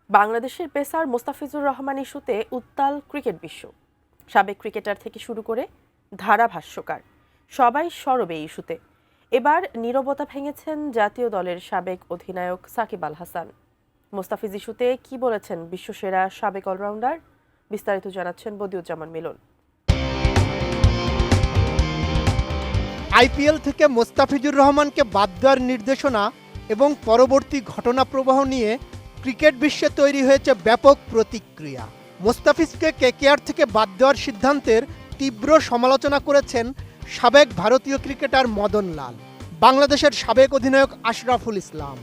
বাংলাদেশের পেসার মোস্তাফিজুর রহমান ইস্যুতে উত্তাল ক্রিকেট বিশ্ব। সাবেক ক্রিকেটার থেকে শুরু করে ধারাভাষ্যকার সবাই সরব এই ইস্যুতে। এবার নীরবতা ভেঙেছেন জাতীয় দলের সাবেক অধিনায়ক সাকিব আল হাসান। মোস্তাফিজ ইস্যুতে কি বলেছেন বিশ্বসেরা সাবেক অলরাউন্ডার, বিস্তারিত জানাচ্ছেন বদিউজ্জামান মিলন। আইপিএল থেকে মোস্তাফিজুর রহমানকে বাদ দেওয়ার নির্দেশনা এবং পরবর্তী ঘটনা প্রবাহ নিয়ে ক্রিকেট বিশ্বে তৈরি হয়েছে ব্যাপক প্রতিক্রিয়া। মোস্তাফিজকে কেকেআর থেকে বাদ দেওয়ার সিদ্ধান্তের তীব্র সমালোচনা করেছেন সাবেক ভারতীয় ক্রিকেটার মদন লাল, বাংলাদেশের সাবেক অধিনায়ক আশরাফুল ইসলাম,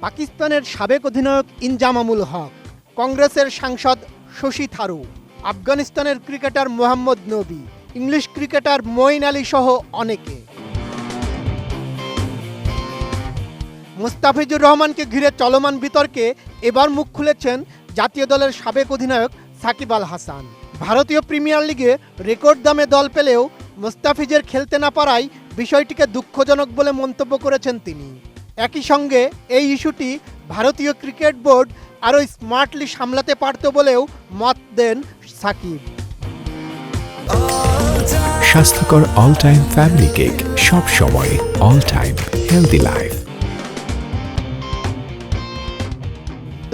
পাকিস্তানের সাবেক অধিনায়ক ইনজামামুল হক, কংগ্রেসের সাংসদ শশী থারুর, আফগানিস্তানের ক্রিকেটার মোহাম্মদ নবী, ইংলিশ ক্রিকেটার মঈন আলী সহ অনেকে। মোস্তাফিজুর রহমানকে ঘিরে চলমান বিতর্কে এবার মুখ খুলেছেন জাতীয় দলের সাবেক অধিনায়ক সাকিব আল হাসান। ভারতীয় প্রিমিয়ার লিগে রেকর্ড দামে দল পেলেও মোস্তাফিজের খেলতে না পারায় বিষয়টিকে দুঃখজনক বলে মন্তব্য করেছেন তিনি। একই সঙ্গে এই ইস্যুটি ভারতীয় ক্রিকেট বোর্ড আরও স্মার্টলি সামলাতে পারত বলেও মত দেন সাকিব। স্বাস্থ্যকর অল টাইম ফ্যামিলি কেক, সব সময় অল টাইম হেলদি লাইফ।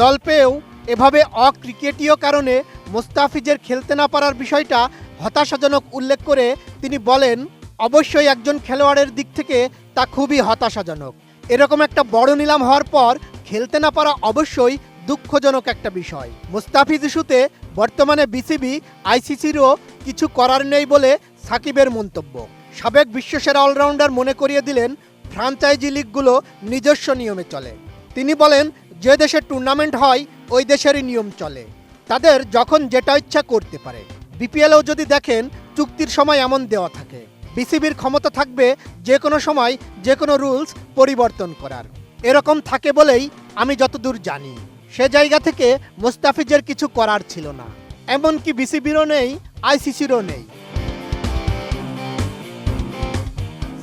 দল পেয়েও এভাবে অক্রিকেটীয় কারণে মোস্তাফিজের খেলতে না পারার বিষয়টা হতাশাজনক উল্লেখ করে তিনি বলেন, অবশ্যই একজন খেলোয়াড়ের দিক থেকে তা খুবই হতাশাজনক। এরকম একটা বড় নিলাম হওয়ার পর খেলতে না পারা অবশ্যই দুঃখজনক একটা বিষয়। মোস্তাফিজ ইস্যুতে বর্তমানে বিসিবি আইসিসিরও কিছু করার নেই বলে সাকিবের মন্তব্য। সাবেক বিশ্বসেরা অলরাউন্ডার মনে করিয়ে দিলেন ফ্রাঞ্চাইজি লিগগুলো নিজস্ব নিয়মে চলে। তিনি বলেন, যে দেশে টুর্নামেন্ট হয় ওই দেশেরই নিয়ম চলে, তাদের যখন যেটা ইচ্ছা করতে পারে। বিপিএলেও যদি দেখেন চুক্তির সময় এমন দেওয়া থাকে, বিসিবির ক্ষমতা থাকবে যে কোনো সময় যে কোনো রুলস পরিবর্তন করার। এরকম থাকে বলেই আমি যতদূর জানি সে জায়গা থেকে মোস্তাফিজের কিছু করার ছিল না, এমনকি বিসিবিরও নেই, আইসিসিরও নেই।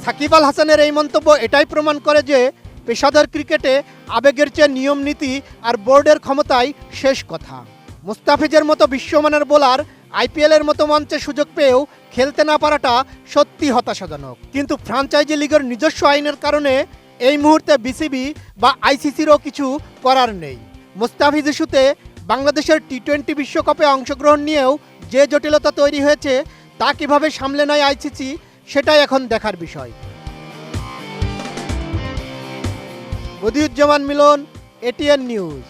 সাকিব আল হাসানের এই মন্তব্য এটাই প্রমাণ করে যে পেশাদার ক্রিকেটে আবেগের চেয়ে নিয়ম নীতি আর বোর্ডের ক্ষমতাই শেষ কথা। মোস্তাফিজের মতো বিশ্বমানের বোলার আইপিএলের মতো মঞ্চে সুযোগ পেয়েও খেলতে না পারাটা সত্যি হতাশাজনক। কিন্তু ফ্রাঞ্চাইজি লিগের নিজস্ব আইনের কারণে এই মুহূর্তে বিসিবি বা আইসিসিরও কিছু করার নেই। মোস্তাফিজ ইস্যুতে বাংলাদেশের টি-20 বিশ্বকাপে অংশগ্রহণ নিয়েও যে জটিলতা তৈরি হয়েছে তা কিভাবে সামলে নেয় আইসিসি, সেটাই এখন দেখার বিষয়। বদিউজ্জামান মিলন, এটিএন নিউজ।